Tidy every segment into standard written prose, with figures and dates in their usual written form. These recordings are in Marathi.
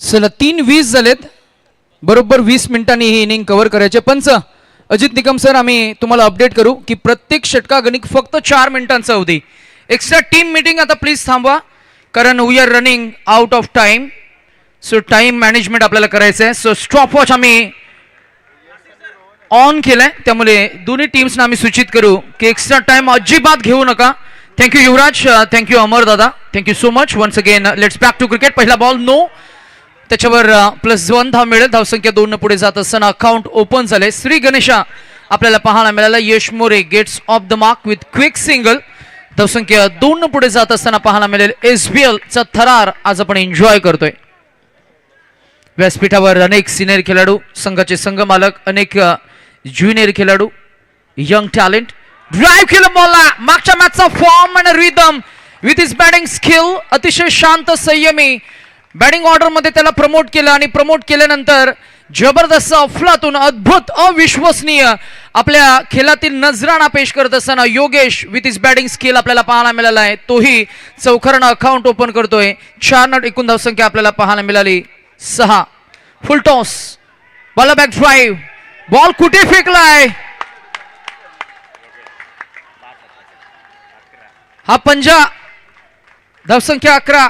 चला 3:20 झालेत. बरोबर 20 मिनिटांनी ही इनिंग कव्हर करायचे. पंच अजित निकम सर, आम्ही तुम्हाला अपडेट करू की प्रत्येक षटकागणिक फक्त 4 मिनिटांचा अवधी. एक्स्ट्रा टीम मीटिंग आता प्लीज थांबवा, कारण we are running out of time. So time management आपल्याला करायचं आहे. सो स्टॉप वॉच आम्ही ऑन केलाय, त्यामुळे दोन्ही टीम्सना आम्ही सूचित करू की एक्स्ट्रा टाइम अजिबात घेऊ नका. थँक्यू युवराज, थँक्यू अमर दादा, thank you so much. Once again let's back to cricket. पहिला बॉल नो, त्याच्यावर +1 धाव मिळेल. धावसंख्या 2 न पुढे जात असताना अकाउंट ओपन झाले. श्री गणेशा आपल्याला पाहायला मिळाला. Yash More gets off the mark with quick single. धावसंख्या 2 न पुढे जात असताना पाहायला मिळेल. SBL चा थरार आज आपण एन्जॉय करतोय. व्यासपीठावर अनेक सिनियर खेळाडू, संघाचे संघ मालक, अनेक ज्युनियर खेळाडू, यंग टॅलेंट. ड्राईव्ह केलं बॉलला. मागच्या मॅचचा फॉर्म आणि rhythm with his batting skill. अतिशय शांत संयमी बॅटिंग ऑर्डर मध्ये त्याला प्रमोट केलं आणि प्रमोट केल्यानंतर जबरदस्त अफलातून अद्भुत अविश्वसनीय आपल्या खेळातील नजराणा पेश करत असताना Yogesh with his batting skill आपल्याला पाहायला मिळाला आहे. तोही चौकारानं अकाउंट ओपन करतोय. 4 नट एकूण धावसंख्या आपल्याला पाहायला मिळाली. 6 फुल toss. Ball back drive. Ball कुठे फेकलाय हा पंजा. धावसंख्या 11.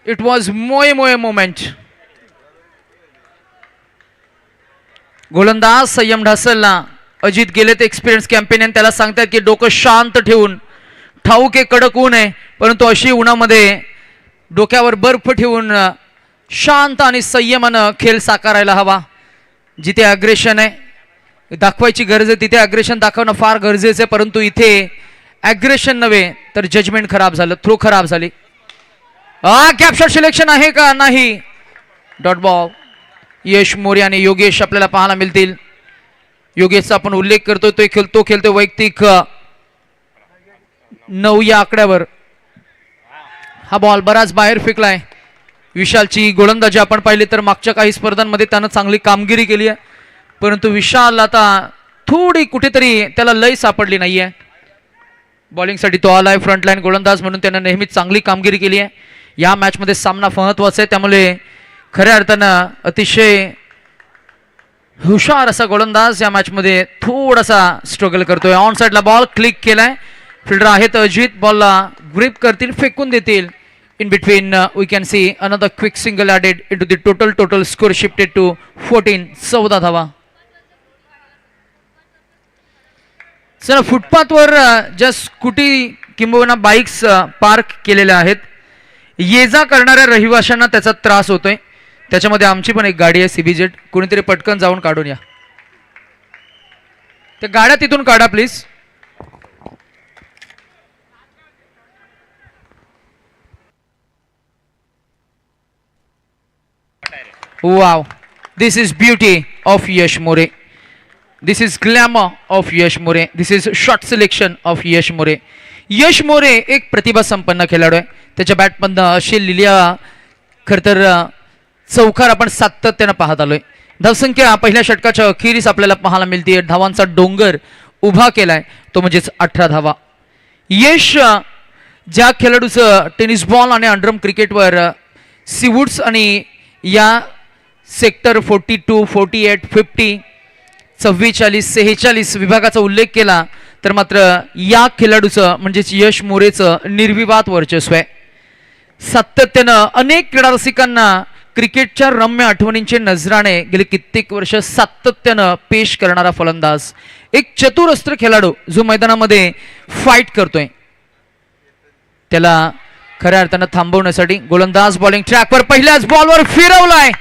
इट वॉज मोए मोए मोमेंट. गोलंदाज संयम ढासलला. अजित गेले ते एक्सपिरियन्स कॅम्पेनियन, त्याला सांगतात की डोकं शांत ठेवून, ठाऊक आहे कडक ऊन आहे, परंतु अशी उन्हामध्ये डोक्यावर बर्फ ठेवून शांत आणि संयमानं खेळ साकारायला हवा. जिथे अग्रेशन आहे दाखवायची गरज आहे तिथे अग्रेशन दाखवणं फार गरजेचं आहे, परंतु इथे अग्रेशन नव्हे तर जजमेंट खराब झालं, थ्रो खराब झाली. कॅप्चर सिलेक्शन आहे का? नाही. Dot ball. यश मोरे आणि योगेश आपल्याला पाहायला मिळतील. योगेशचा आपण उल्लेख करतोय, तो खेळतो वैयक्तिक 9 या आकड्यावर. हा बॉल बराच बाहेर फेकलाय. विशालची गोलंदाजी आपण पाहिली तर मागच्या काही स्पर्धांमध्ये त्यानं चांगली कामगिरी केली आहे, परंतु विशाल आता थोडी कुठेतरी त्याला लय सापडली नाहीये. बॉलिंगसाठी तो आलाय. फ्रंटलाईन गोलंदाज म्हणून त्यानं नेहमीच चांगली कामगिरी केली आहे. या मॅचमध्ये सामना महत्वाचा आहे, त्यामुळे खऱ्या अर्थानं अतिशय हुशार असा गोलंदाज या मॅचमध्ये थोडासा स्ट्रगल करतोय. ऑन साइडला बॉल क्लिक केलाय. फिल्डर आहेत अजित. बॉलला ग्रिप करतील, फेकून देतील. In between we can see another quick single added into the total score shifted to 14. 14 धावा. चला, फुटपाथवर ज्या स्कूटी किंबहुना बाईक्स पार्क केलेल्या आहेत, ये जा करणाऱ्या रहिवाशांना त्याचा त्रास होतोय. त्याच्यामध्ये आमची पण एक गाडी आहे CBZ. कोणीतरी पटकन जाऊन काढून या. त्या गाड्या तिथून काढा please. Wow, this is beauty of Yash More. This is glamour of Yash More. This is shot selection of Yash More. यश मोरे एक प्रतिभा संपन्न खेळाडू आहे. त्याच्या बॅटमधनं अशी लिलिया खरं तर चौकार आपण सातत्यानं पाहत आलोय. धावसंख्या पहिल्या षटकाच्या अखेरीस आपल्याला पाहायला मिळते. धावांचा डोंगर उभा केलाय, तो म्हणजेच 18 धावा. यश ज्या खेळाडूचं टेनिस बॉल आणि अंडरआर्म क्रिकेटवर सीवूड्स आणि या सेक्टर 42, 48, 50, 44, 46 विभागाचा उल्लेख केला तर मात्र या खेळाडूचं म्हणजेच यश मोरेचं निर्विवाद वर्चस्व आहे. सातत्यानं अनेक क्रीडा रसिकांना क्रिकेटच्या रम्य आठवणींचे नजराणे गेले कित्येक वर्ष सातत्यानं पेश करणारा फलंदाज, एक चतुर अस्त्र खेळाडू जो मैदानामध्ये फाईट करतोय. त्याला खऱ्या अर्थानं थांबवण्यासाठी गोलंदाज बॉलिंग ट्रॅकवर पहिल्याच बॉलवर फिरवलाय.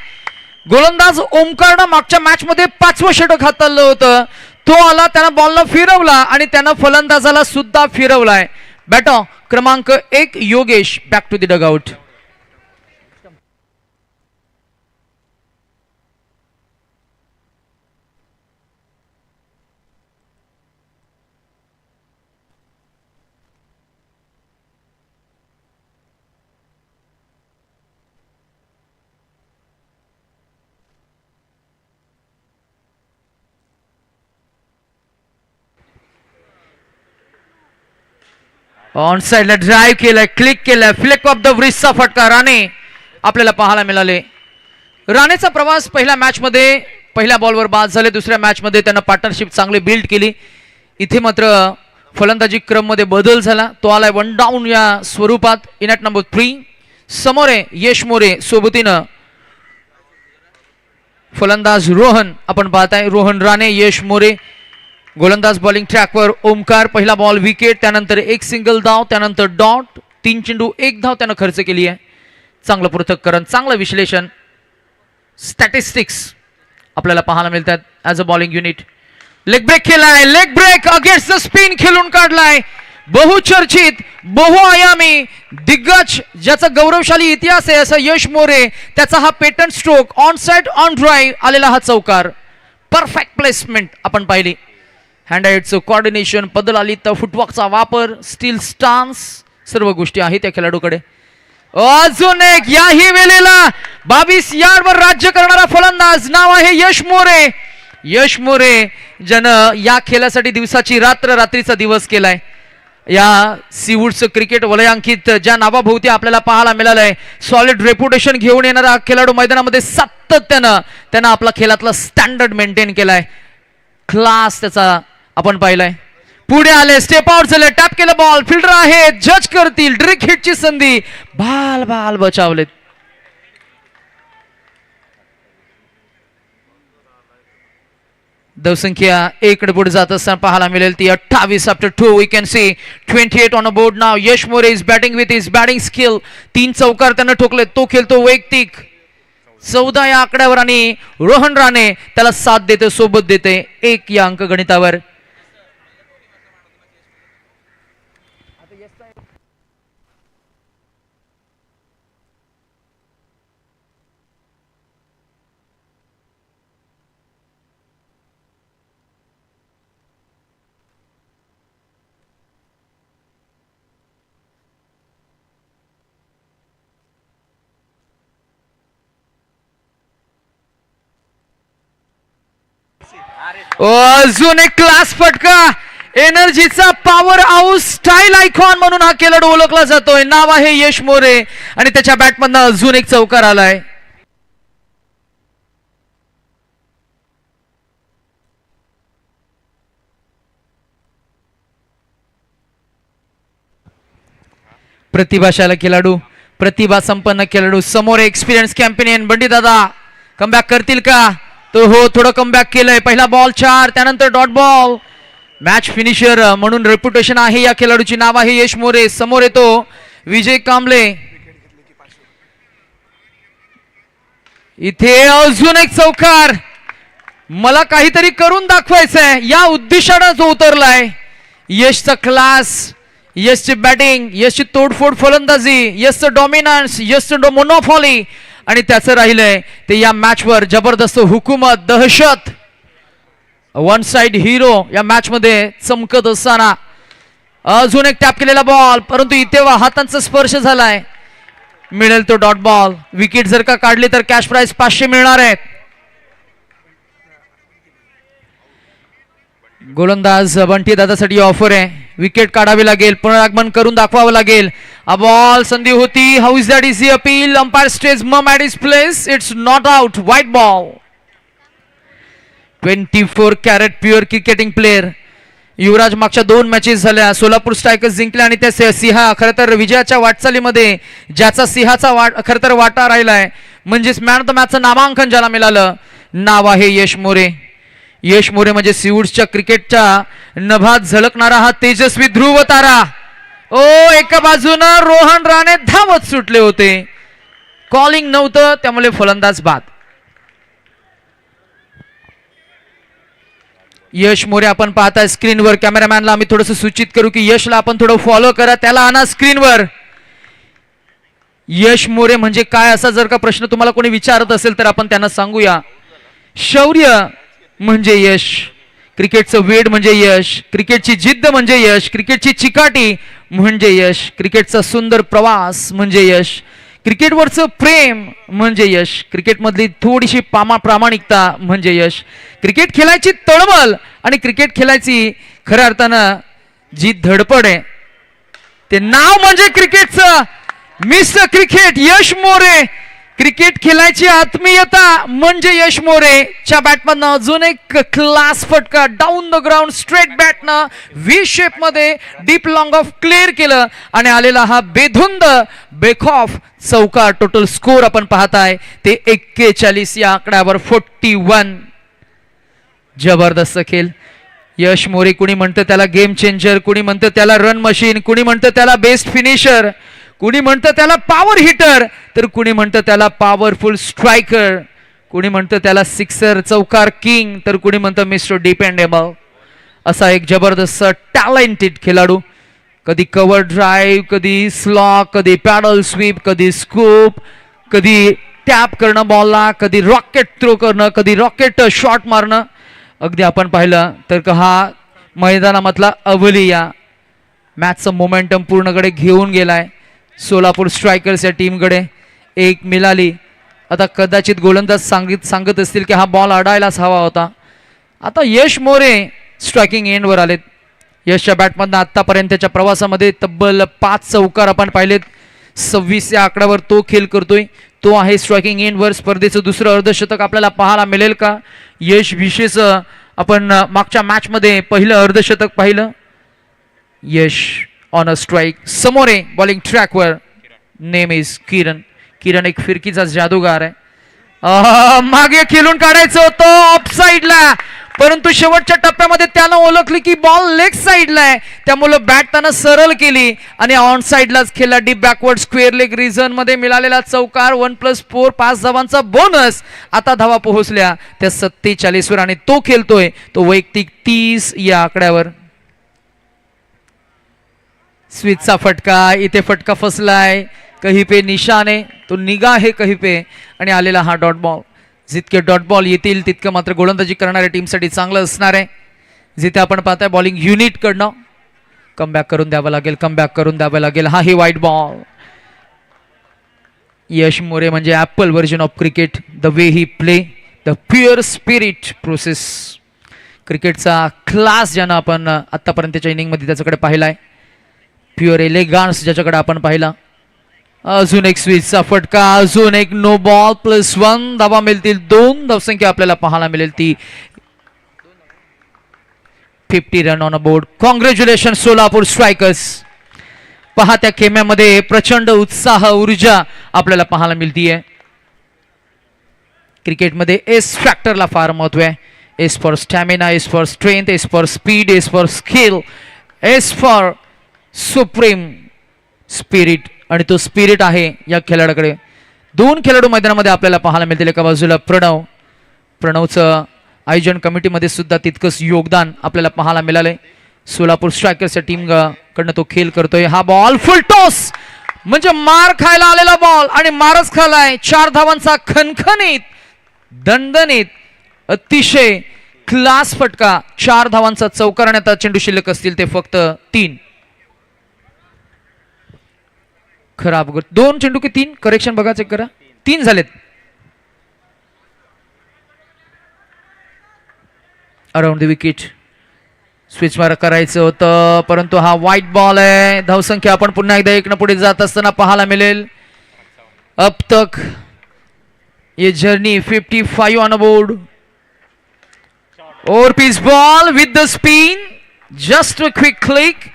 गोलंदाज ओमकारनं मागच्या मॅच मध्ये 5वं षटक हाताळलं होतं. तो आला, त्यानं बॉलला फिरवला आणि त्यानं फलंदाजाला सुद्धा फिरवलाय. बॅटर क्रमांक 1 Yogesh back to the dugout. On साइडला ड्राईव्ह केलाय, क्लिक केलाय, फ्लिक ऑफ द ब्रिजचा फटका राणे आपल्याला पाहायला मिळाले. राणेचा प्रवास पहिल्या मॅचमध्ये पहिल्या बॉलवर बाद झाले, दुसऱ्या मॅचमध्ये त्यानं पार्टनरशिप चांगली बिल्ड केली. इथे मात्र फलंदाजी क्रममध्ये बदल झाला, तो आलाय 1 डाऊन या स्वरूपात. इन ॲट नंबर 3 समोरे यश मोरे सोबतीनं फलंदाज रोहन आपण पाहताय. रोहन राणे, यश मोरे. गोलंदाज बॉलिंग ट्रॅकवर ओमकार. पहिला बॉल विकेट, त्यानंतर एक सिंगल धाव, त्यानंतर डॉट. 3 चेंडू 1 धाव त्यानं खर्च केली आहे. चांगलं पृथक्करण, चांगलं विश्लेषण, स्टॅटिस्टिक्स आपल्याला पाहायला मिळतात as a bowling unit. Leg break केलाय, leg break against the spin खेळून काढलाय. बहुचर्चित, बहुआयामी दिग्गज ज्याचा गौरवशाली इतिहास आहे असं यश मोरे, त्याचा हा patent stroke, on side on drive आलेला हा चौकार. परफेक्ट प्लेसमेंट आपण पाहिली. हँड हाईटचं कॉर्डिनेशन, पदल आली तर फुटवर्कचा वापर, स्टील स्टान्स, सर्व गोष्टी आहेत त्या खेळाडूकडे. अजून एक याही वेळेला 22 यार्डवर राज्य करणारा फलंदाज, नाव आहे यश मोरे. यश मोरे ज्यानं या खेळासाठी दिवसाची रात्र, रात्रीचा दिवस केलाय. या सीवूडचं क्रिकेट वलयांकित ज्या नावाभोवती आपल्याला पाहायला मिळालंय, सॉलिड रेप्युटेशन घेऊन येणारा खेळाडू मैदानामध्ये सातत्यानं आपला खेळातला स्टँडर्ड मेंटेन केलाय. क्लास त्याचा आपण पाहिलाय. पुढे आले, स्टेप आउट झाले, टॅप केलं बॉल, फिल्डर आहे, जज करतील, ड्रिक हिटची संधी, बाल बचावलेत. धावसंख्या 1 कडे पुढे जात असताना पाहायला मिळेल ती 28 after 2. We can see 28 on a board नाव. Yash More is batting with his batting skill. 3 चौकार त्यानं ठोकले, तो खेळतो वैयक्तिक. 14 या आकड्यावर आणि रोहन राणे त्याला साथ देते, सोबत देते 1 या अंकगणितावर. अजून एक क्लास फटका, एनर्जीचा पॉवर हाऊस स्टाईल आयकॉन म्हणून हा खेळाडू ओळखला जातोय. नाव आहे यश मोरे आणि त्याच्या बॅटमधनं अजून एक चौकार आलाय. प्रतिभाशाली खेळाडू, प्रतिभा संपन्न खेळाडू समोर. एक्सपिरियन्स कॅम्पेनियन बंडी दादा कमबॅक करतील का? तो हो, थोडं कमबॅक केलंय. पहिला बॉल 4, त्यानंतर डॉट बॉल. मॅच फिनिशर म्हणून रेप्युटेशन आहे या खेळाडूची. नाव आहे यश मोरे. समोर येतो विजय कांबळे. इथे अजून एक चौकार. मला काहीतरी करून दाखवायचंय या उद्देशानं जो उतरलाय. यशचा क्लास, यशची बॅटिंग, यशची तोडफोड फलंदाजी, यशचं डॉमिनन्स, यशचं मोनोपॉली आणि त्याचं राहिलंय ते या मॅचवर जबरदस्त हुकूमत, दहशत. 1 साइड हिरो या मॅच मध्ये चमकत असताना अजून एक टॅप केलेला बॉल, परंतु इथे हातांचा स्पर्श झालाय. मिळेल तो डॉट बॉल. विकेट जर का काढली तर कॅश प्राइस 500 मिळणार आहेत. गोलंदाज बंटी दादासाठी ऑफर आहे. विकेट काढावी लागेल, पुनरागमन करून दाखवावं लागेल. अ बॉल संधी होती. How is that easy appeal? Umpire stays mum at his place. It's not out. White ball. 24 carat pure cricketing player. Yuvraj मागच्या 2 मॅचेस झाल्या, सोलापूर स्ट्रायकर्स जिंकल्या आणि त्या सिंहा खरं तर विजयाच्या वाटचालीमध्ये ज्याचा सिंहाचा खरं तर वाटा राहिलाय म्हणजेच मॅन ऑफ द मॅचचं नामांकन ज्याला मिळालं, नाव आहे यश मोरे. यश मोरे म्हणजे सीवूड्सच्या क्रिकेटच्या नभात झळकणारा हा तेजस्वी ध्रुव तारा. ओ, एका बाजूनं रोहन राणे धावत सुटले होते, कॉलिंग नव्हतं, त्यामुळे फलंदाज बाद. यश मोरे आपण पाहताय स्क्रीनवर. कॅमेरामॅनला आम्ही थोडंसं सूचित करू की यशला आपण थोडं फॉलो करा, त्याला आणा स्क्रीनवर. यश मोरे म्हणजे काय असा जर का प्रश्न तुम्हाला कोणी विचारत असेल तर आपण त्यांना सांगूया. शौर्य म्हणजे यश, क्रिकेटचं वेड म्हणजे यश, क्रिकेटची जिद्द म्हणजे यश, क्रिकेटची चिकाटी म्हणजे यश, क्रिकेटचा सुंदर प्रवास म्हणजे यश, क्रिकेटवरचं प्रेम म्हणजे यश, क्रिकेटमधली थोडीशी प्रामाणिकता म्हणजे यश, क्रिकेट खेळायची तळमळ आणि क्रिकेट खेळायची खऱ्या अर्थानं जी धडपड आहे ते नाव म्हणजे क्रिकेटचं मिस्टर क्रिकेट यश मोरे. क्रिकेट खेळायची आत्मीयता म्हणजे यश मोरेच्या बॅटमधनं अजून एक क्लास फटका डाऊन द ग्राउंड स्ट्रेट बॅटनं व्ही शेप मध्ये डीप लॉंग ऑफ क्लिअर केलं आणि आलेला हा बेधुंद बेखॉफ चौकार. टोटल स्कोर आपण पाहताय ते 41 या आकड्यावर 41. जबरदस्त खेळ. यश मोरे कुणी म्हणतं त्याला गेम चेंजर, कुणी म्हणतं त्याला रन मशीन, कुणी म्हणतं त्याला बेस्ट फिनिशर, कुणी म्हणतं त्याला पॉवर हिटर, तर कुणी म्हणतं त्याला पॉवरफुल स्ट्रायकर, कुणी म्हणतं त्याला सिक्सर चौकार किंग, तर कुणी म्हणतं मिस्टर डिपेंडेबल. असा एक जबरदस्त टॅलेंटेड खेळाडू. कधी कव्हर ड्राईव्ह, कधी स्लॉक, कधी पॅडल स्वीप, कधी स्कूप, कधी टॅप करणं बॉलला, कधी रॉकेट थ्रो करणं, कधी रॉकेट शॉट मारणं. अगदी आपण पाहिलं तर हा मैदानामधला अवली या मॅचचं मोमेंटम पूर्णकडे घेऊन गेलाय. सोलापूर स्ट्रायकर्स या टीमकडे एक मिळाली. आता कदाचित गोलंदाज सांगत असतील की हा बॉल अडायलाच हवा होता. आता यश मोरे स्ट्रायकिंग एंडवर आलेत. यशच्या बॅटमधनं आतापर्यंतच्या प्रवासामध्ये तब्बल 5 चौकार आपण पाहिलेत. 26 या आकड्यावर तो खेळ करतोय. तो आहे स्ट्रायकिंग एंडवर. स्पर्धेचं दुसरं अर्धशतक आपल्याला पाहायला मिळेल का? यश विशेष आपण मागच्या मॅच मध्ये पहिलं अर्धशतक पाहिलं. यश ऑन अ स्ट्राइक. समोरे बॉलिंग ट्रॅकवर नेम इज किरण. किरण एक फिरकीचा जादूगार आहे. मागे खेळून काढायचं होतं ऑफ साइडला, परंतु शेवटच्या टप्प्यामध्ये त्यानं ओळखली की बॉल लेग साइडला आहे, त्यामुळे बॅट त्यानं सरळ केली आणि ऑन साइडलाच खेळला. Deep backward square leg reason मध्ये मिळालेला चौकार. 1+4 5 धावांचा बोनस. आता धावा पोहोचल्या त्या 47 वर आणि तो खेळतोय तो वैयक्तिक 30 या आकड्यावर. स्विचचा फटका. इथे फटका फसलाय. कहीं पे निशाने तो निगाह है कहीं पे आणि आलेला हा डॉट बॉल. जितके डॉट बॉल येतील तितकं मात्र गोलंदाजी करणाऱ्या टीमसाठी चांगलं असणार आहे. जिथे आपण पाहताय बॉलिंग युनिट कडनं कमबॅक करून द्यावं लागेल, कमबॅक करून द्यावं लागेल. हा ही वाईट बॉल. यश मोरे म्हणजे apple version of cricket. The way he play, the pure spirit process. क्रिकेटचा क्लास ज्यानं आपण आतापर्यंतच्या इनिंग मध्ये त्याच्याकडे पाहिलाय. प्युअर एलिगन्स ज्याच्याकडे आपण पाहिला. अजून एक स्विचचा फटका. अजून एक नो बॉल. +1 धावा मिळतील. 2 धावसंख्या आपल्याला पाहायला मिळेल ती 50 run on a board. Congratulation Solapur strikers. पहा त्या खेम्यामध्ये प्रचंड उत्साह ऊर्जा आपल्याला पाहायला मिळतीये. क्रिकेटमध्ये एस फॅक्टरला फार महत्व आहे. S for stamina, S for strength, S for speed, S for skill, S for supreme spirit. आणि तो स्पिरिट आहे या खेळाडूकडे. 2 खेळाडू मैदानामध्ये आपल्याला पाहायला मिळतील. एका बाजूला प्रणवचं आयोजन कमिटीमध्ये सुद्धा तितकंच योगदान आपल्याला पाहायला मिळालंय. सोलापूर स्ट्रायकर्सच्या टीम कडनं तो खेळ करतोय. हा बॉल फुल टॉस म्हणजे मार खायला आलेला बॉल आणि मारच खालाय. 4 धावांचा खणखणीत दणदणीत अतिशय क्लास फटका. 4 धावांचा चौकार आणि आता चेंडू शिल्लक असतील ते फक्त 3. खराब 2 चेंडू की 3? करेक्शन बघा, चेक करा. 3 झालेत. अराउंड द विकेट स्विच मार करायचं होतं, परंतु हा व्हाईट बॉल आहे. धावसंख्या आपण पुन्हा एकदा 1 पुढे जात असताना पाहायला मिळेल. अब तक ये journey 55 on a board. Over piece ball with the spin. Just a quick click.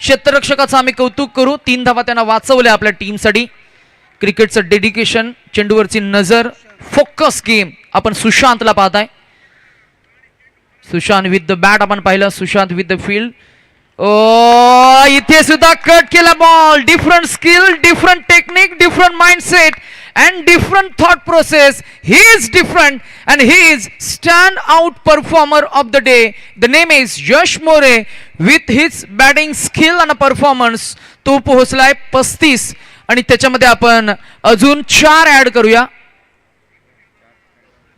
क्षेत्ररक्षकाचं आम्ही कौतुक करू. 3 धावा त्यांना वाचवल्या आपल्या टीमसाठी. क्रिकेटचं डेडिकेशन, चेंडूवरची नजर, फोकस गेम. आपण सुशांतला पाहताय. सुशांत विथ द बॅट आपण पाहिलं. Sushant with the field. इथे सुद्धा कट केला ball. Different skill, different technique, different mindset and different thought process. He is different and he is stand out performer of the day. The name is Yash More with his batting skill and performance. तो पोहोचलाय 35 आणि त्याच्यामध्ये आपण अजून 4 ऍड करूया.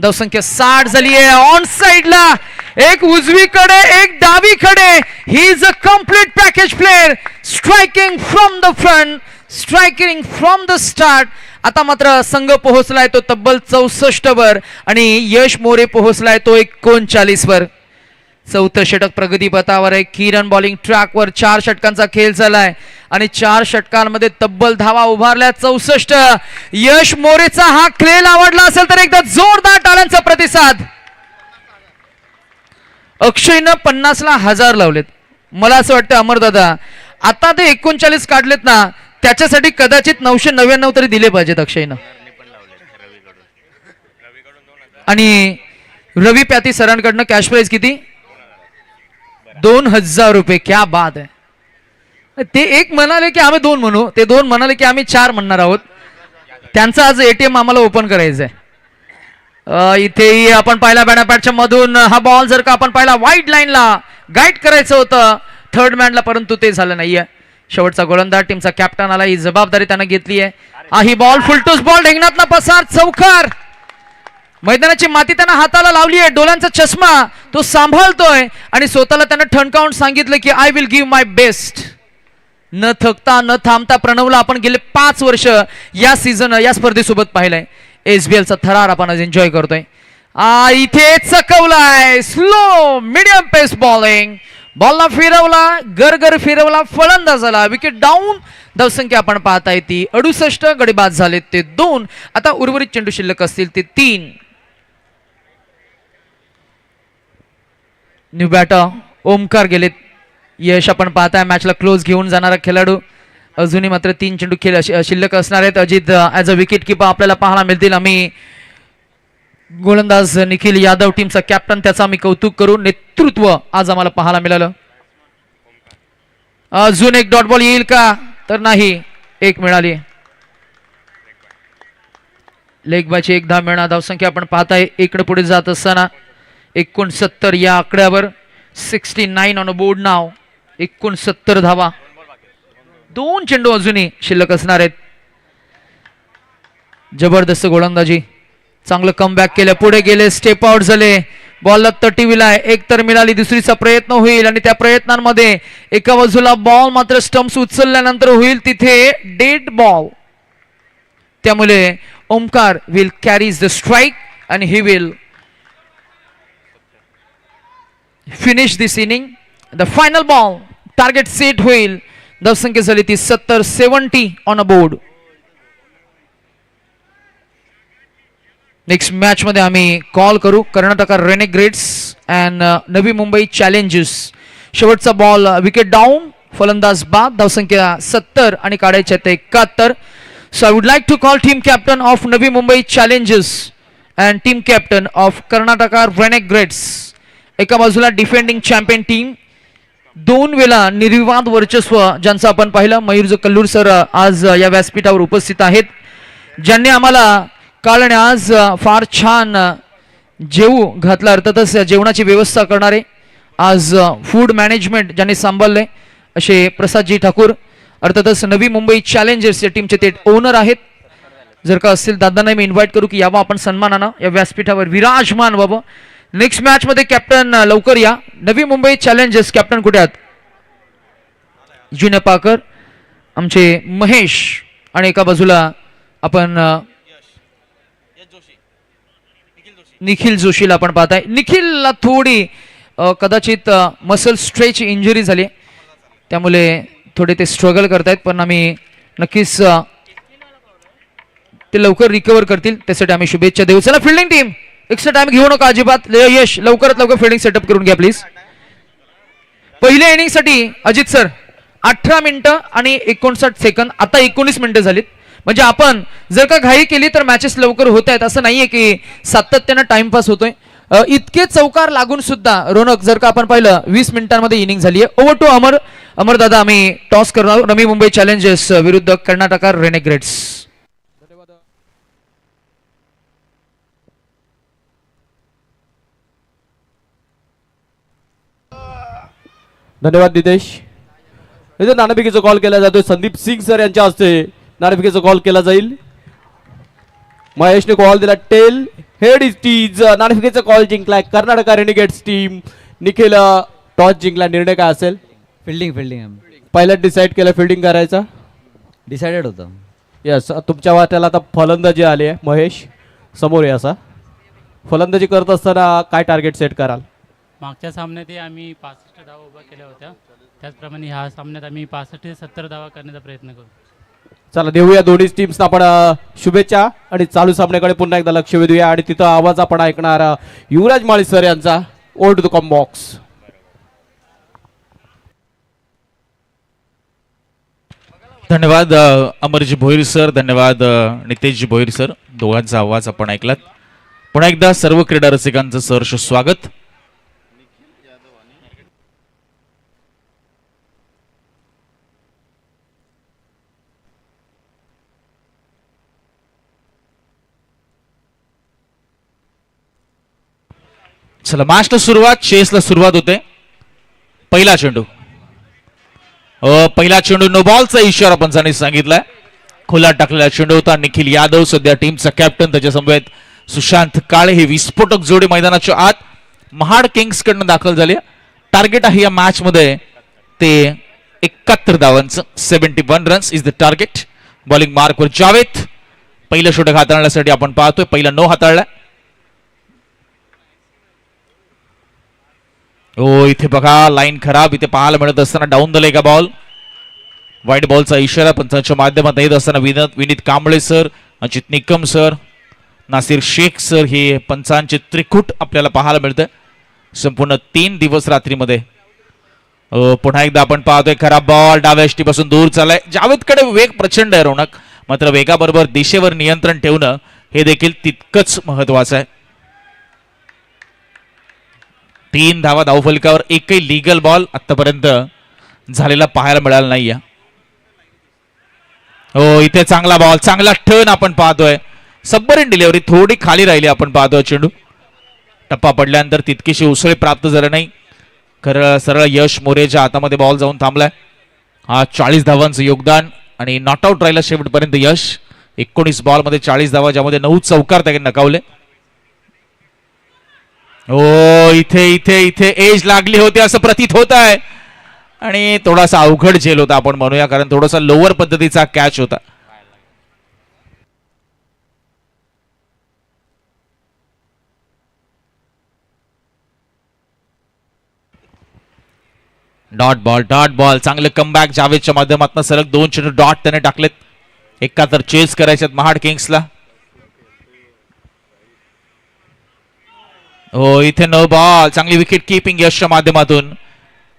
धावसंख्या 60 झाली आहे. ऑन साइडला एक उजवीकडे एक डावीकडे. He is a complete package player. Striking from the front, striking from the start. आता मात्र संघ पोहोचलाय तो तब्बल 64 वर आणि यश मोरे पोहोचलाय तो 39 वर. चौथं षटक प्रगतीपथावर आहे. किरण बॉलिंग ट्रॅकवर 4 षटकांचा खेळ झालाय आणि 4 षटकांमध्ये तब्बल धावा उभारल्या 64. यश मोरेचा हा खेळ आवडला असेल तर एकदा जोरदार टाळ्यांचा प्रतिसाद. अक्षयनं 50ला 1000 लावलेत. मला असं वाटतं अमरदादा आता ते 39 काढलेत ना त्याच्यासाठी कदाचित 999 तरी दिले पाहिजेत अक्षयनं. आणि रवी प्याती सरांकडनं कॅश प्राइज किती 2000 रुपये. क्या बात आहे. ते एक म्हणाले की आम्ही 2 म्हणू, ते 2 म्हणाले की आम्ही 4 म्हणणार आहोत. त्यांचा आज एटीएम आम्हाला ओपन करायचं आहे. इथेही आपण पाहिला बॅनरपॅटच्या मधून हा बॉल जर का आपण पाहिला वाईड लाईनला गाईड करायचं होतं थर्ड मॅनला, परंतु ते झालं नाहीये. शेवटचा गोलंदाज टीमचा कॅप्टन आला, ही जबाबदारी त्यानं घेतली आहे. ही बॉल फुलटूस बॉल ढेंगणातला पसार चौकार. मैदानाची माती त्यानं हाताला लावली आहे, डोळ्यांचा चष्मा तो सांभाळतोय आणि स्वतःला त्यानं ठणकावून सांगितलं की I will give my best. न थकता न थांबता प्रणवला आपण गेले 5 वर्ष या सीझन या स्पर्धेसोबत पाहिलंय. SBL चा थरार आपण आज एन्जॉय करतोय. इथे चकवलाय स्लो मीडियम पेस बॉलिंग. बॉलला फिरवला, गरगर फिरवला, फलंदाजाला विकेट डाऊन. धावसंख्या आपण पाहताय ती 68. गडी बाद झालेत ते 2. आता उर्वरित चेंडू शिल्लक असतील ते 3. न्यू बॅटर ओमकार गेलेत. यश आपण पाहताय मॅचला क्लोज घेऊन जाणारा खेळाडू. अजूनही मात्र 3 चेंडू खेळ शिल्लक असणार आहेत. Ajit as a wicket keeper आपल्याला पाहायला मिळतील. आम्ही गोलंदाज निखिल यादव टीमचा कॅप्टन त्याचा आम्ही कौतुक करू. नेतृत्व आज आम्हाला पाहायला मिळालं. अजून एक डॉट बॉल येईल का तर नाही, एक मिळाली. लेग बायची 1 धाव मिळणार. धावसंख्या आपण पाहताय 1 पुढे जात असताना 69 या आकड्यावर. 69 ऑन अ बोर्ड नाव. 69 धावा. 2 चेंडू अजूनही शिल्लक असणार आहेत. जबरदस्त गोलंदाजी, चांगलं कमबॅक केलं, पुढे गेले, स्टेप आउट झाले. बॉलला तटीविलाय, एक तर मिळाली, दुसरीचा प्रयत्न होईल आणि त्या प्रयत्नांमध्ये एका बाजूला बॉल मात्र स्टंप्स उचलल्यानंतर होईल तिथे डेड बॉल. त्यामुळे Omkar will carries the strike and he will finish this inning. The final ball target set होईल. धावसंख्या झाली ती 70 on a board. Next match मध्ये आम्ही कॉल करू Karnataka Renegades and Navi Mumbai Challengers. शेवटचा बॉल विकेट डाऊन, फलंदाज बाद. धावसंख्या 70 आणि काढायचे आहेत 71. So I would like to call team captain of Navi Mumbai Challengers and team captain of Karnataka रेनेग्रेड्स. एका बाजूला डिफेंडिंग चॅम्पियन टीम, 2 वेळा निर्विवाद वर्चस्व ज्यांचं आपण पाहिलं. मयूरज कल्लूर सर आज या व्यासपीठावर उपस्थित आहेत, ज्यांनी आम्हाला काल आणि आज फार छान जेवू घातलं. अर्थातच जेवणाची व्यवस्था करणारे आज फूड मॅनेजमेंट ज्यांनी सांभाळले असे प्रसादजी ठाकूर. अर्थातच नवी मुंबई चॅलेंजर्स या टीमचे ते ओनर आहेत. जर का असतील दादांना मी इन्व्हाइट करू की यावं आपण सन्मानानं या व्यासपीठावर विराजमान व्हावं. नेक्स्ट मॅच मध्ये कॅप्टन लवकर या. नवी मुंबई चॅलेंजर्स कॅप्टन कुठे आहात? जुने पाकर, आमचे महेश आणि एका बाजूला आपण निखिल जोशीला आपण पाहताय. निखिलला थोडी कदाचित मसल स्ट्रेच इंजुरी झाली, त्यामुळे थोडे ते स्ट्रगल करतायत, पण आम्ही नक्कीच ते लवकर रिकवर करतील त्यासाठी आम्ही शुभेच्छा देऊ. चला फिल्डिंग टीम, एक्स्ट्रा टाइम घेऊ नका अजिबात. यश लवकरात लवकर फिल्डिंग सेटअप करून घ्या प्लीज. पहिल्या इनिंग साठी अजित सर 18 मिनिटं आणि 59 सेकंद. आता 19 मिनिटं झालीत. म्हणजे आपण जर का घाई केली तर मॅचेस लवकर होत आहेत, असं नाहीये की सातत्यानं टाइमपास होतोय. इतके चौकार लागून सुद्धा रोनक जर का आपण पाहिलं 20 मिनिटांमध्ये इनिंग झाली आहे. ओव्हर टू अमर दादा. आम्ही टॉस करणार नवी मुंबई चॅलेंजर्स विरुद्ध कर्नाटका रेनेग्रेड्स. धन्यवाद नितेश. इथे नाणेफेकीचा कॉल केला जातोय. संदीप सिंग सर यांच्या हस्ते नाणेफेकीचा कॉल केला जाईल. महेशने कॉल दिला टेल हेड इज टीज. नाणेफेकीचा कॉल जिंकलाय Karnataka Renegades team. Nikhil toss जिंकला, निर्णय काय असेल? फिल्डिंग पहिला डिसाईड केलं फिल्डिंग करायचा, डिसाइडेड होतं. यस. तुमच्या वाट्याला आता फलंदाजी आली आहे. महेश समोर आहे. असा फलंदाजी करत असताना काय टार्गेट सेट कराल? मागच्या सामन्यातही आम्ही 65 धावा उभा केल्या होत्या, त्याचप्रमाणे ह्या सामन्यात आम्ही 65 ते 70 धावा करण्याचा प्रयत्न करू. चला देऊया दोन्ही टीम्सना आपण शुभेच्छा आणि चालू सामन्याकडे पुन्हा एकदा लक्ष वेधूया आणि तिथं आवाज आपण ऐकणार युवराज माळी सर यांचा old to the comm box. धन्यवाद अमरजी भोईर सर, धन्यवाद नितेशजी भोईर सर, दोघांचा आवाज आपण ऐकलात. पुन्हा एकदा सर्व क्रीडा रसिकांचं सहर्ष स्वागत. चला मॅचला सुरुवात, चेसला सुरुवात होते. पहिला चेंडू, पहिला चेंडू नो बॉलचा इशारा पंचांनी सांगितलाय. खुला टाकलेला चेंडू होता. निखिल यादव सध्या टीमचा कॅप्टन, त्याच्या समवेत सुशांत काळे ही विस्फोटक जोडी मैदानाच्या आत महाड किंग्स कडनं दाखल झाली. टार्गेट आहे या मॅच मध्ये ते 71 धावांचं. 71 runs is the target. Bowling मार्कवर जावेद. पहिलं षटक हाताळण्यासाठी आपण पाहतोय, पहिला नो हाताळलाय. हो इथे बघा लाईन खराब, इथे पाहायला मिळत असताना डाऊन द लेग बॉल. वाईट बॉलचा इशारा पंचांच्या माध्यमात येत असताना Vineet Kamble sir, Ajit Nikam sir, Nasir Shaikh sir हे पंचांचे त्रिकूट आपल्याला पाहायला मिळतंय संपूर्ण 3 दिवस रात्रीमध्ये. पुन्हा एकदा आपण पाहतोय खराब बॉल, डाव्या पासून दूर चाललाय. जावेदकडे वेग प्रचंड आहे रोनक, मात्र वेगाबरोबर दिशेवर नियंत्रण ठेवणं हे देखील तितकंच महत्वाचं आहे. 3 धावा धावफलकावर. एकही लीगल बॉल आतापर्यंत झालेला पाहायला मिळाला नाहीये. हो इथे चांगला बॉल, चांगला टर्न आपण पाहतोय. सबमरीन डिलिव्हरी थोडी खाली राहिली आपण पाहतोय. चेंडू टप्पा पडल्यानंतर तितकीशी उसळी प्राप्त झाली नाही. खरं सरळ यश मोरेच्या हातामध्ये बॉल जाऊन थांबलाय. हा 40 धावांचं योगदान आणि नॉट आउट राहिला शेवटपर्यंत यश. 19 बॉल मध्ये 40 धावा, ज्यामध्ये 9 चौकार त्याने नकावले. हो इथे इथे इथे एज लागली होती असं प्रतीत होत आहे आणि थोडासा अवघड झेल होता आपण म्हणूया, कारण थोडासा लोअर पद्धतीचा कॅच होता. डॉट बॉल चांगलं कमबॅक जावेदच्या माध्यमातून. सलग 2 चेंडू डॉट त्याने टाकलेत. 71 चेस करायच्यात महाड किंग्सला. हो इथे नो बॉल. चांगली विकेट किपिंग यशच्या माध्यमातून.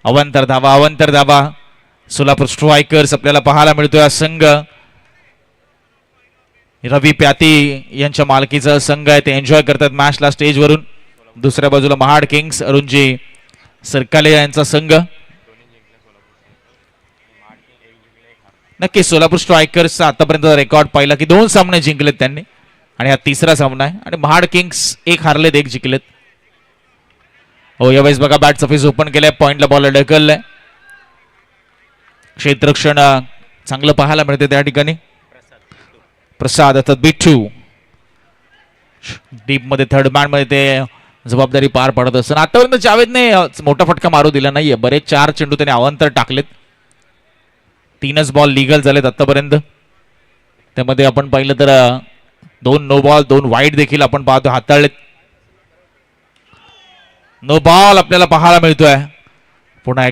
अवंतर धावा. सोलापूर स्ट्रायकर्स आपल्याला पाहायला मिळतोय. संघ रवी प्याती यांच्या मालकीचा संघ आहे, ते एन्जॉय करतात मॅचला स्टेजवरून. दुसऱ्या बाजूला महाड किंग्स अरुणजी सरकाले यांचा संघ. नक्की सोलापूर स्ट्रायकर्सचा आतापर्यंत रेकॉर्ड पाहिला की 2 सामने जिंकलेत त्यांनी आणि हा 3रा सामना आहे. आणि महाड किंग्स 1 हारलेत 1 जिंकलेत. हो यावेळेस बघा बॅटचा फेस ओपन केलाय, पॉइंटला बॉल ढकललाय. क्षेत्ररक्षण चांगलं पाहायला मिळते त्या ठिकाणी. प्रसाद अर्थात बिट्टू डीप मध्ये थर्ड मॅन मध्ये ते जबाबदारी पार पडत असताना आतापर्यंत जावेदने मोठा फटका मारू दिला नाहीये. बरेच 4 चेंडू त्याने अवांतर टाकलेत. 3च बॉल लिगल झालेत आतापर्यंत. त्यामध्ये आपण पाहिलं तर 2 नो बॉल 2 वाईड देखील आपण पाहतो हाताळलेत. नो बॉल आपल्याला पाहायला मिळतोय. पुन्हा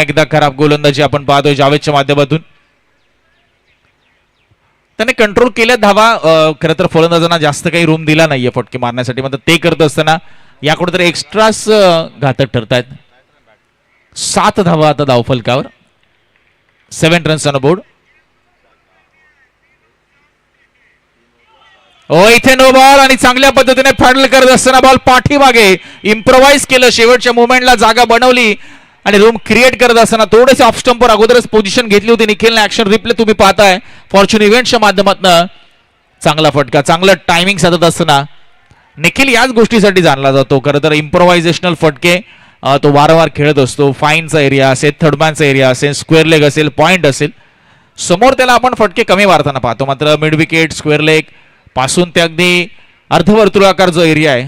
एकदा खराब गोलंदाजी आपण पाहतोय जावेदच्या माध्यमातून. त्याने कंट्रोल केल्या धावा. खरं तर फलंदाजांना जास्त काही रूम दिला नाहीये फटके मारण्यासाठी, मात्र ते करत असताना याकडे तर एक्स्ट्राच घातक ठरतायत. 7 धावा आता धावफलकावर. 7 रन्स ऑन बोर्ड. हो इथे नो बॉल आणि चांगल्या पद्धतीने फॅडल करत असताना बॉल पाठीमागे इम्प्रोवाइज केलं. शेवटच्या मुवमेंटला जागा बनवली आणि रूम क्रिएट करत असताना थोडेसे ऑफ स्टंपवर अगोदरच पोझिशन घेतली होती निखिलने. ऍक्शन रिप्ले तुम्ही पाहताय फॉर्च्यून इव्हेंटच्या माध्यमातून. चांगला फटका, चांगलं टायमिंग साधत असताना निखिल याच गोष्टीसाठी जाणला जातो. खरं तर इम्प्रोव्हायझेशनल फटके तो वारंवार खेळत असतो. फाईनचा एरिया असेल, थर्डमॅनचा एरिया असेल, स्क्वेअर लेग असेल, पॉइंट असेल, समोर त्याला आपण फटके कमी मारताना पाहतो. मात्र मिड विकेट, स्क्वेअर लेग पासून ते अगदी अर्धवर्तुळाकार जो एरिया आहे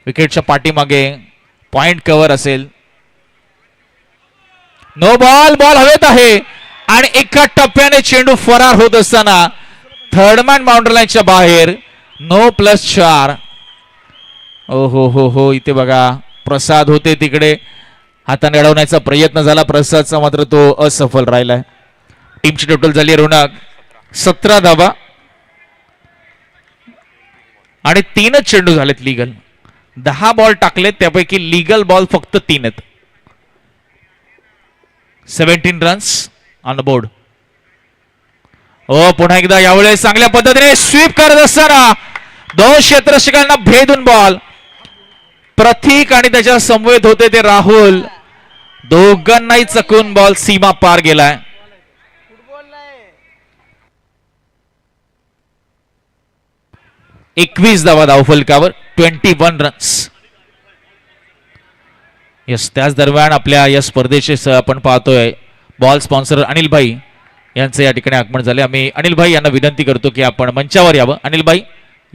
विकेटच्या पाठीमागे, पॉइंट कव्हर असेल. नो बॉल हवेत आहे आणि एका टप्प्याने चेंडू फरार होत असताना थर्डमॅन बाउंड्री लाईनच्या बाहेर. नो +4. ओ हो इथे बघा प्रसाद होते तिकडे हाताने अडवण्याचा प्रयत्न झाला, प्रसादचा मात्र तो असफल राहिलाय. टीमची टोटल झाली रोनक 17 धावा आणि 3च चेंडू झालेत लीगल. 10 बॉल टाकलेत त्यापैकी लीगल बॉल फक्त 3 आहेत. 17 रन्स ऑन द बोर्ड. पुन्हा एकदा यावेळेस चांगल्या पद्धतीने स्वीप करत असताना 2 क्षेत्ररक्षकांना भेदून बॉल. प्रतीक आणि त्याच्या समवेत होते ते राहुल, दोघांनाही चकून बॉल सीमा पार गेलाय. एकवीस धावा धावफलकावर, 21 रन्स. यस, त्याच दरम्यान आपल्या या स्पर्धेचे आपण पाहतोय बॉल स्पॉन्सर अनिल भाई यांचं या ठिकाणी आगमन झाले. आम्ही अनिल भाई यांना विनंती करतो की आपण मंचावर यावं. अनिल भाई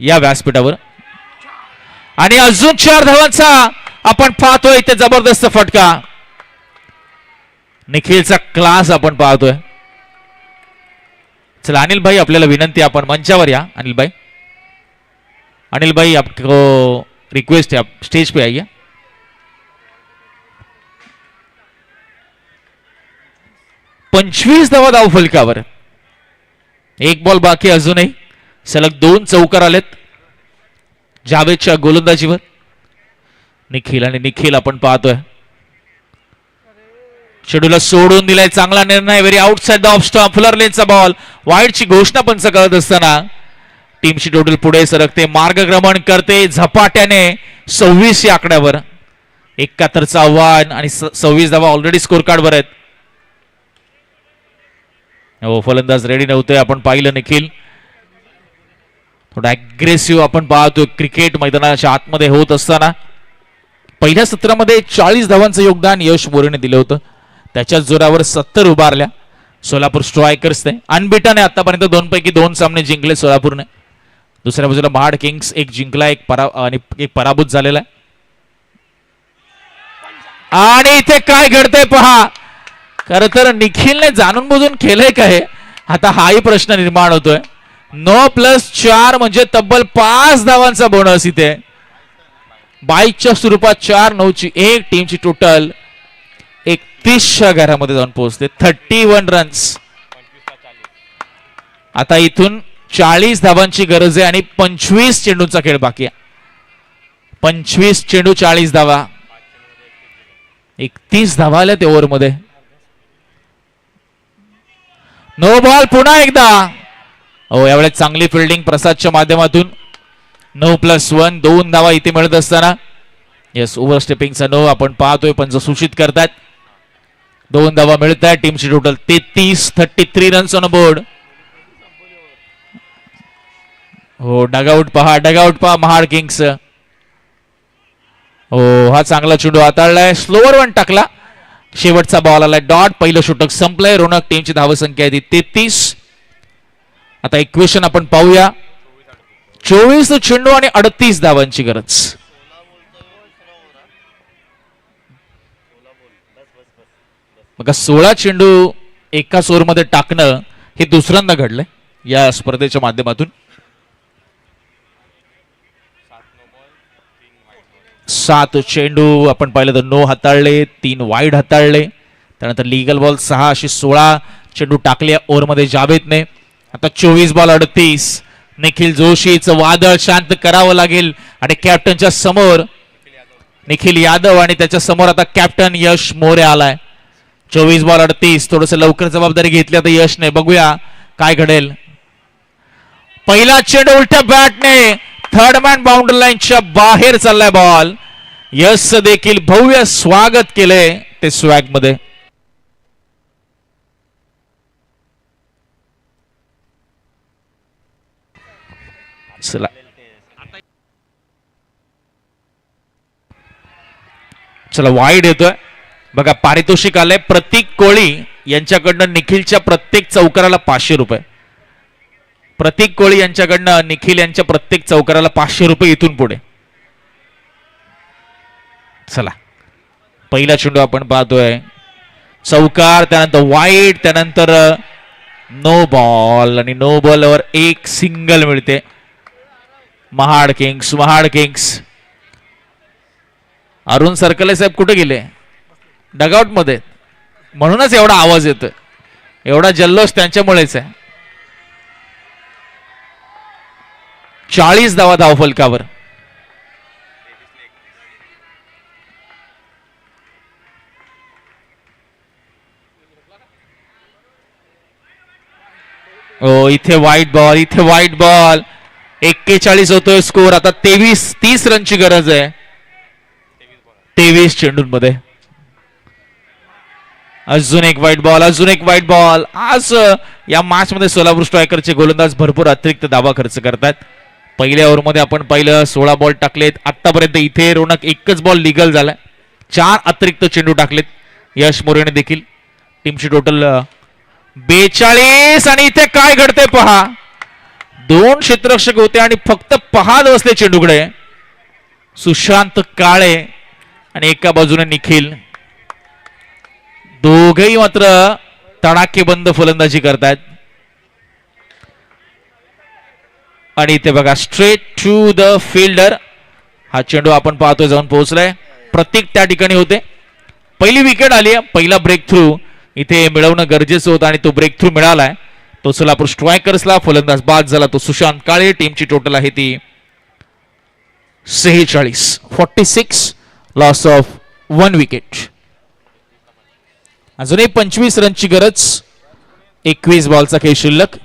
या व्यासपीठावर. आणि अजून 4 धावांचा आपण पाहतोय इथे जबरदस्त फटका. निखिलचा क्लास आपण पाहतोय. चला अनिल भाई आपल्याला विनंती, आपण मंचावर या. अनिल भाई, अनिल भाई आपको रिक्वेस्ट है, आप स्टेज पे आइए. पंचवीस धावा धाव फलकावर, 1 बॉल बाकी अजूनही. सलग 2 चौकार आलेत जावेदच्या गोलंदाजीवर. निखिल आणि निखिल आपण पाहतोय शेड्यूलला सोडून दिलाय. चांगला निर्णय, very outside the off stump, fuller लेनचा बॉल. वाईडची घोषणा पंच करत असताना टीमची टोटल पुढे सरकते, मार्गक्रमण करते झपाट्याने 26 या आकड्यावर. 71चं आव्हान आणि 26 धावा ऑलरेडी स्कोर कार्डवर आहेत. हो, फलंदाज रेडी नव्हते. आपण पाहिलं निखिल थोडा अग्रेसिव्ह आपण पाहतो क्रिकेट मैदानाच्या आतमध्ये होत असताना. पहिल्या सत्रामध्ये 40 धावांचं योगदान यश मोरेने दिलं होतं. त्याच्याच जोरावर 70 उभारल्या सोलापूर स्ट्रायकर्सने. अनबिटन आहे आतापर्यंत, 2 पैकी 2 सामने जिंकले सोलापूरने. दुसऱ्या बाजूला महाड किंग्स एक जिंकला, एक पराभूत झालेला आहे. आणि इथे काय घडतंय पहा. खर तर निखिलने जाणून बुजून केलंय काय, आता हाही प्रश्न निर्माण होतोय. 9+4 म्हणजे तब्बल 5 धावांचा बोनस इथे. 22च्या स्वरूपात 4-9ची 1 टीमची टोटल 31च्या घरामध्ये जाऊन पोहोचते. 31 रन्स. आता इथून 40 धावांची गरज आहे आणि 25 चेंडूंचा खेळ बाकी आहे. 25 चेंडू 40 धावा, 31 धावा आल्या त्या ओव्हरमध्ये. नो बॉल पुन्हा एकदा. हो, यावेळेस चांगली फिल्डिंग प्रसादच्या माध्यमातून. 9+1 2 धावा इथे मिळत असताना येस, ओव्हर स्टेपिंगचा नो आपण पाहतोय पंच सूचित करतात. 2 धावा मिळत आहेत. टीमची टोटल 33 रन्स ऑन बोर्ड. हो, डगआउट पहा महाड किंग्स. हो, हा चांगला चेंडू हाताळलाय, स्लोअर 1 टाकला. शेवटचा बॉल आलाय डॉट. पहिलं षटक संपलंय. रोनक टीमची धावसंख्या आहे ती 33. आता इक्वेशन आपण पाहूया. 24 चेंडू आणि 38 धावांची गरज. बघा, 16 चेंडू एकाच ओव्हरमध्ये टाकणं हे दुसऱ्यांदा घडलंय या स्पर्धेच्या माध्यमातून. 7 चेंडू आपण पाहिलं तर 9 हाताळले, 3 वाईड हाताळले. त्यानंतर लीगल बॉल 6, अशी 16 चेंडू टाकले ओव्हरमध्ये जावेदने. आता 24 बॉल 38. निखिल जोशीचं वादळ शांत करावं लागेल आणि कॅप्टनच्या समोर निखिल यादव आणि त्याच्या समोर आता कॅप्टन यश मोरे आलाय. 24 बॉल 38. थोडस लवकर जबाबदारी घेतली आता यशने. बघूया काय घडेल. पहिला चेंडू उलट्या बॅटने थर्ड मॅन बाउंड्री लाईनच्या बाहेर चाललाय बॉल. यश देखील भव्य स्वागत केलंय ते स्वॅग मध्ये. चला, वाईड येतोय बघा. पारितोषिक आलंय प्रतीक कोळी यांच्याकडनं निखिलच्या प्रत्येक चौकाराला 500 रुपये. प्रतीक कोळी यांच्याकडनं निखिल यांच्या प्रत्येक चौकाराला 500 रुपये इथून पुढे. चला, पहिला चेंडू आपण पाहतोय चौकार, त्यानंतर वाईड, त्यानंतर नो बॉल आणि नो बॉलवर 1 सिंगल मिळते. महाड किंग्स अरुण सरकले साहेब कुठे गेले? डगआउट मध्ये. म्हणूनच एवढा आवाज येतोय, एवढा जल्लोष त्यांच्यामुळेच आहे. 40 धावा धावफलकावर. ओ इथे वाईट बॉल, इथे वाईट बॉल. 41 होतोय स्कोर. आता 30 रनची गरज आहे 23 चेंडूंमध्ये. अजून एक वाईट बॉल, अजून एक वाईट बॉल. आज या मॅच मध्ये सोलापूर स्ट्रायकरचे गोलंदाज भरपूर अतिरिक्त धावा खर्च करतात. पहिल्या ओव्हरमध्ये आपण पाहिलं 16 बॉल टाकलेत आतापर्यंत. इथे रोनक एकच बॉल लिगल झालाय. 4 अतिरिक्त चेंडू टाकलेत यश मोरेने देखील. टीमची टोटल 42. आणि इथे काय घडते पहा. 2 क्षेत्ररक्षक होते आणि फक्त पाहत बसले चेंडूकडे. सुशांत काळे आणि एका बाजूने निखिल. दोघेही मात्र तडाखेबंद फलंदाजी करतात. आणि इथे बघा स्ट्रेट टू द फिल्डर. हा चेंडू आपण पाहतोय जाऊन पोहोचलाय. प्रतीक त्या ठिकाणी होते. पहिली विकेट आली आहे. पहिला ब्रेक थ्रू इथे मिळवणं गरजेचं होतं आणि तो ब्रेक थ्रू मिळालाय. तो सोलापूर स्ट्रायकर्सला. फलंदाज बाद झाला तो सुशांत काळे. टीमची टोटल आहे ती 46. 46 लॉस ऑफ 1 विकेट. अजूनही 25 रनची गरज. 21 बॉलचा खेळ शिल्लक.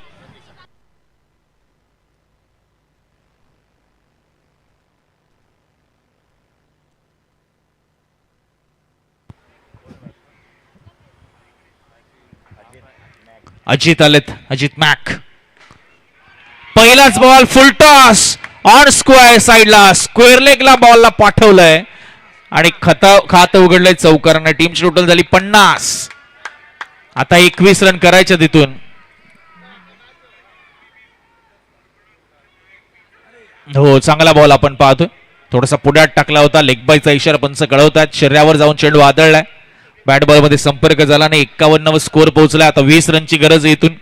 अजित आलेत. अजित मॅक. पहिलाच ball full toss on square साइडला. स्क्वेअर लेगला बॉलला पाठवलंय आणि खात उघडलंय चौकाराने. टीमची टोटल झाली 50. आता 21 रन करायच्या तिथून. हो चांगला बॉल आपण पाहतोय. थोडासा पुढ्यात टाकला होता. लेग बायचा इशारा पंच कळवतात. शरीरावर जाऊन चेंडू आदळलाय. बॅट बॉल मध्ये संपर्क झाला नाही. 51 वर स्कोर पोहोचला. आता 20 रनची गरज आहे इथून.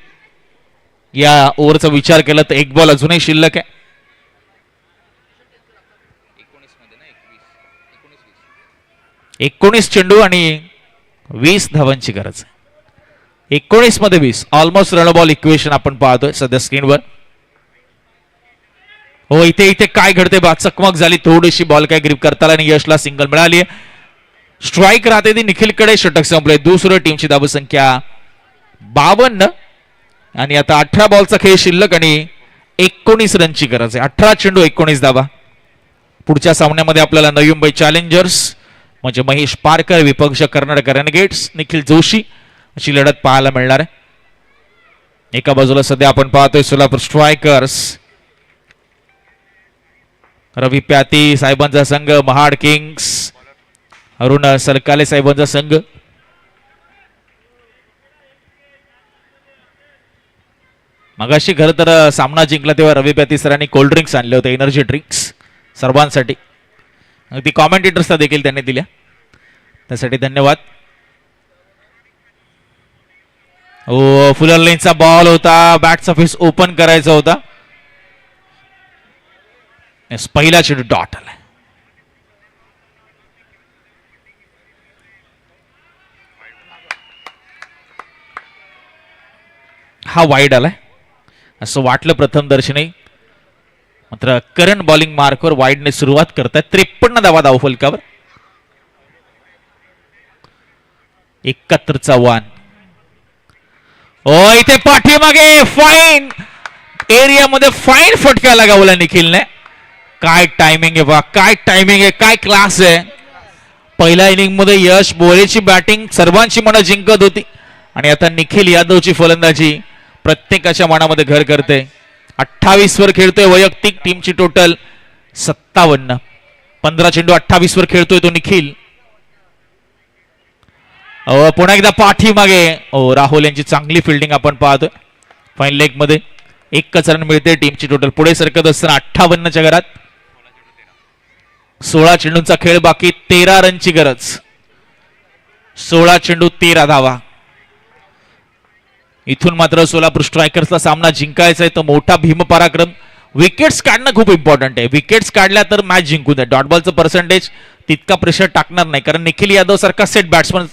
या ओव्हरचा विचार केला तर 1 बॉल अजूनही शिल्लक आहे. 19 चेंडू आणि 20 धावांची गरज आहे. 19 मध्ये 20. ऑलमोस्ट रन बॉल इक्वेशन आपण पाहतोय सध्या स्क्रीनवर. हो इथे काय घडते बा. चकमक झाली थोडीशी. बॉल काय ग्रिप करता आला आणि यशला सिंगल मिळाली. स्ट्राईक राहते ती निखिलकडे. षटक संपले. दुसरं. टीमची धावसंख्या 52 आणि आता 18 बॉलचा खेळ शिल्लक आणि 19 रनची गरज आहे. 18 चेंडू 19 धावा. पुढच्या सामन्यामध्ये आपल्याला नवी मुंबई चॅलेंजर्स म्हणजे महेश पारकर विपक्ष कर्नाटक रेनेगेट्स निखिल जोशी अशी लढत पाहायला मिळणार आहे. एका बाजूला सध्या आपण पाहतोय सोलापूर स्ट्रायकर्स. रवी प्याती साहेबांचा संघ. महाड किंग्स. अरुण सरकाले साहेबांचा संघ. मगाशी खरं तर सामना जिंकला तेव्हा रवी प्याती सरांनी कोल्ड ड्रिंक्स आणले होते. एनर्जी ड्रिंक्स सर्वांसाठी. ती कॉमेंटेटर्सला देखील त्यांनी दिल्या. त्यासाठी धन्यवाद. ओ फुलर लेनचा बॉल होता. बॅटचा फेस ओपन करायचा होता. पहिला चेंडू डॉट आला. हा वाईड आलाय असं वाटलं प्रथम दर्शनी. मात्र करंट बॉलिंग मार्कवर वाईडने सुरुवात करतात. 53 धावा धावफलकावर. 71चा 1. ओ इथे पाठीमागे फाईन एरियामध्ये फाईन फटका लगावला निखिलने. काय टायमिंग आहे बा. काय टायमिंग आहे. काय क्लास आहे. पहिल्या इनिंग मध्ये यश मोरेची बॅटिंग सर्वांची मनं जिंकत होती आणि आता निखिल यादवची फलंदाजी प्रत्येकाच्या मनामध्ये घर करते. 28 वर खेळतोय वैयक्तिक. टीमची टोटल 57. 15 चेंडू 28 वर खेळतोय तो निखिल. पुन्हा एकदा पाठीमागे. राहुल यांची चांगली फिल्डिंग आपण पाहतोय. फाईन लेग मध्ये 1च रन मिळते. टीमची टोटल पुढे सरकत असताना 58च्या घरात. 16 चेंडूंचा खेळ बाकी. 13 रनची गरज. 16 चेंडू 13 धावा. इथून मात्र सोलापूर स्ट्रायकर्सला सामना जिंकायचा आहे. तो मोठा भीमपराक्रम विकेट्स काढणं खूप इम्पॉर्टंट आहे. विकेट्स काढल्या तर मॅच जिंकून द्या. डॉट बॉलचं पर्सेंटेज तितका प्रेशर टाकणार नाही, कारण निखिल यादव सारखा सेट बॅट्समन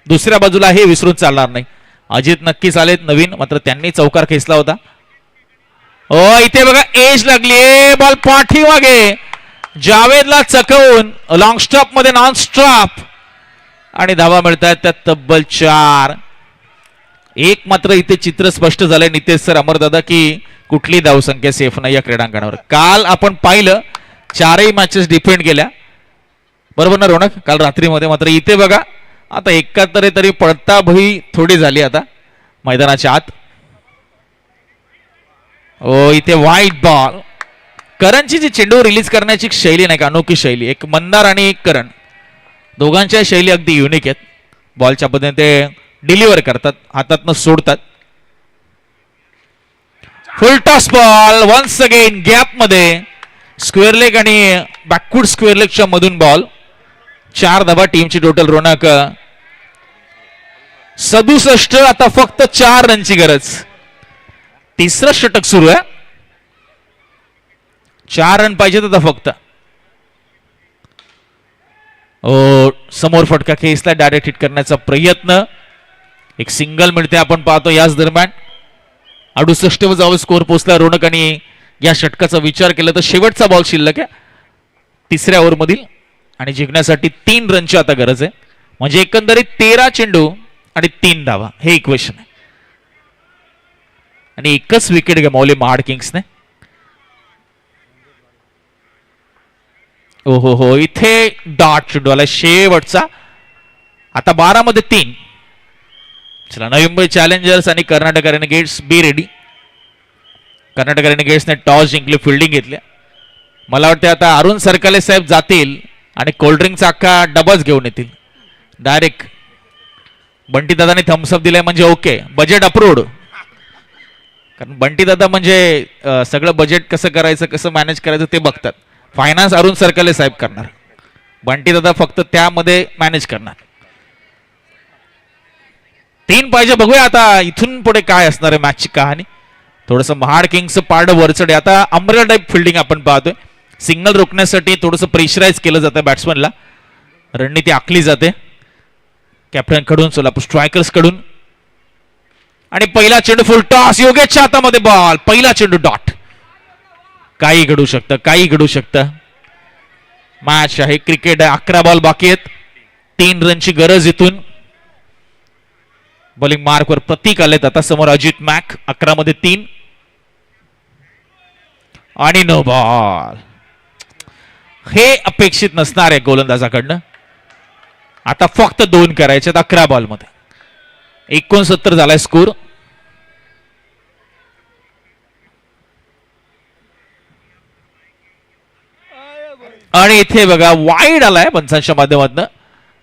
दुसऱ्या बाजूला हे विसरून चालणार नाही. अजित नक्कीच आलेत नवीन, मात्र त्यांनी चौकार खेचला होता. इथे बघा एज लागली, बॉल पाठीमागे, जावेदला चकवून लॉंग स्टॉप मध्ये नॉन स्टॉप आणि धावा मिळतात त्यात तब्बल 4. एक मात्र इथे चित्र स्पष्ट झालंय नितेश सर, अमरदादा, की कुठली धावसंख्या सेफ नाही या क्रीडांगणावर. काल आपण पाहिलं 4ही मॅचेस डिफेंड केल्या, बरोबर ना रोनक, काल रात्रीमध्ये. मात्र इथे बघा आता 71 तरी पडता भई थोडी झाली आता मैदानाच्या आत. इथे वाईट बॉल. करणची जी चेंडू रिलीज करण्याची शैली नाही का, अनोखी शैली, एक मंदार आणि एक करण, दोघांच्या शैली अगदी युनिक आहेत. बॉलच्या पद्धतीने ते डिलिव्हर करतात, हातातनं सोडतात. Full toss ball once again gap मध्ये, स्क्वेअर लेग आणि बॅकवर्ड स्क्वेअर लेगच्या मधून बॉल. 4 धावा टीमची टोटल. रोनक 67, आता फक्त 4 रनची गरज. तिसरं षटक सुरू आहे, 4 रन पाहिजेत आता फक्त. समोर फटका खेचला, डायरेक्ट हिट करण्याचा प्रयत्न, एक सिंगल मिळते आपण पाहतो. याच दरम्यान 68 वर जाऊन स्कोर पोहोचला रोनक, आणि या षटकाचा विचार केला तर शेवटचा बॉल शिल्लक आहे तिसऱ्या ओव्हर मधील, आणि जिंकण्यासाठी 3 रनची आता गरज आहे. म्हणजे एकंदरीत 13 चेंडू आणि 3 धावा हे इक्वेशन आहे. आणि एकच विकेट गमावली महाड किंग्सने. हो इथे डॉट चेंडू आला शेवटचा. आता 12 मध्ये 3. चला, नवी मुंबई चॅलेंजर्स आणि कर्नाटक रेनेगेड्स बी रेडी. कर्नाटक रेनेगेड्सने टॉस जिंकले, फिल्डिंग घेतली. मला वाटतं आता अरुण सरकाले साहेब जातील आणि कोल्ड्रिंकचा अख्खा डबाच घेऊन येतील डायरेक्ट. बंटी दादाने थम्सअप दिलाय म्हणजे ओके, बजेट अप्रूव्ड. कारण बंटी दादा म्हणजे सगळं बजेट कसं करायचं, कसं मॅनेज करायचं ते बघतात. फायनान्स अरुण सरकाले साहेब करणार, बंटी दादा फक्त त्यामध्ये मॅनेज करणार. 3 पाहिजे. बघूया आता इथून पुढे काय असणार आहे मॅचची कहाणी. थोडंसं महाड किंग्सचं पारड वरचढ. आता अंब्रेला टाईप फिल्डिंग आपण पाहतोय. सिग्नल रोखण्यासाठी थोडंसं प्रेशराईज केलं जातं बॅट्समनला, रणनीती आखली जाते कॅप्टन कडून, सोलापूर स्ट्रायकर्स कडून. आणि पहिला चेंडू फुल टॉस, योगेशच्या हातामध्ये बॉल, पहिला चेंडू डॉट. काही घडू शकतं, काही घडू शकतं. मॅच आहे, क्रिकेट आहे, 11 बॉल बाकी आहेत, 3 रनची गरज. इथून बॉलिंग मार्कवर प्रतीक आलेत आता समोर. अजित मॅक 11 मध्ये 3 आणि नो बॉल. हे अपेक्षित नसणार आहे गोलंदाजाकडनं. आता फक्त 2 करायचे 11 बॉल मध्ये. 69 झालाय स्कोर. आणि इथे बघा वाईड आलाय पंचांच्या माध्यमातून.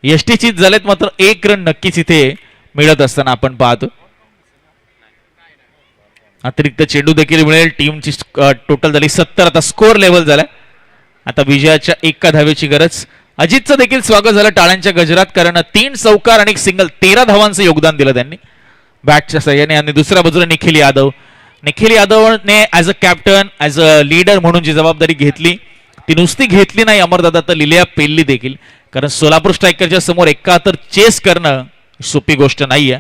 यष्टीचीत झालेत, मात्र 1 रन नक्कीच इथे मिळत असताना आपण पाहतो. अतिरिक्त चेंडू देखील मिळेल. टीमची टोटल झाली 70. आता स्कोर लेव्हल झालाय. आता विजयाच्या 1 धावेची गरज. अजितचं देखील स्वागत झालं टाळ्यांच्या गजरात, कारण 3 चौकार आणि 1 सिंगल, 13 धावांचं योगदान दिलं त्यांनी बॅटच्या सहाय्याने. आणि दुसऱ्या बाजूला निखिल यादव. निखिल यादवने as a captain, as a leader म्हणून जी जबाबदारी घेतली ती नुसती घेतली नाही अमरदादा, तर लिलिया पेलली देखील. कारण सोलापूर स्ट्रायकरच्या समोर 71 चेस करणं सोपी गोष्ट नाहीये.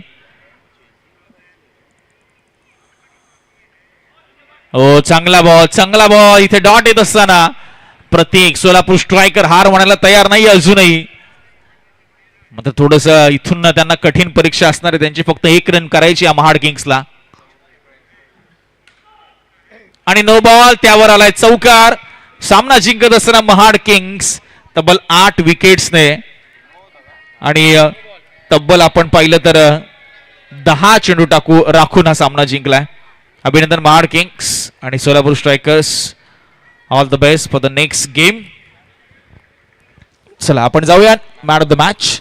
चांगला बॉल, चांगला बॉल. इथे डॉट येत असताना प्रतीक, सोलापूर स्ट्रायकर हार म्हणायला तयार नाही अजूनही. मात्र थोडस इथून त्यांना कठीण परीक्षा असणार आहे. त्यांची फक्त 1 रन करायची महाड किंग्सला. आणि नो बॉल, त्यावर आलाय चौकार. सामना जिंकत असताना महाड किंग्स तब्बल 8 विकेट्सने, आणि तब्बल आपण पाहिलं तर 10 चेंडू राखून हा सामना जिंकलाय. अभिनंदन महाड किंग्स आणि Solapur strikers. All the best for the next game. चला आपण जाऊया मॅन ऑफ द मॅच.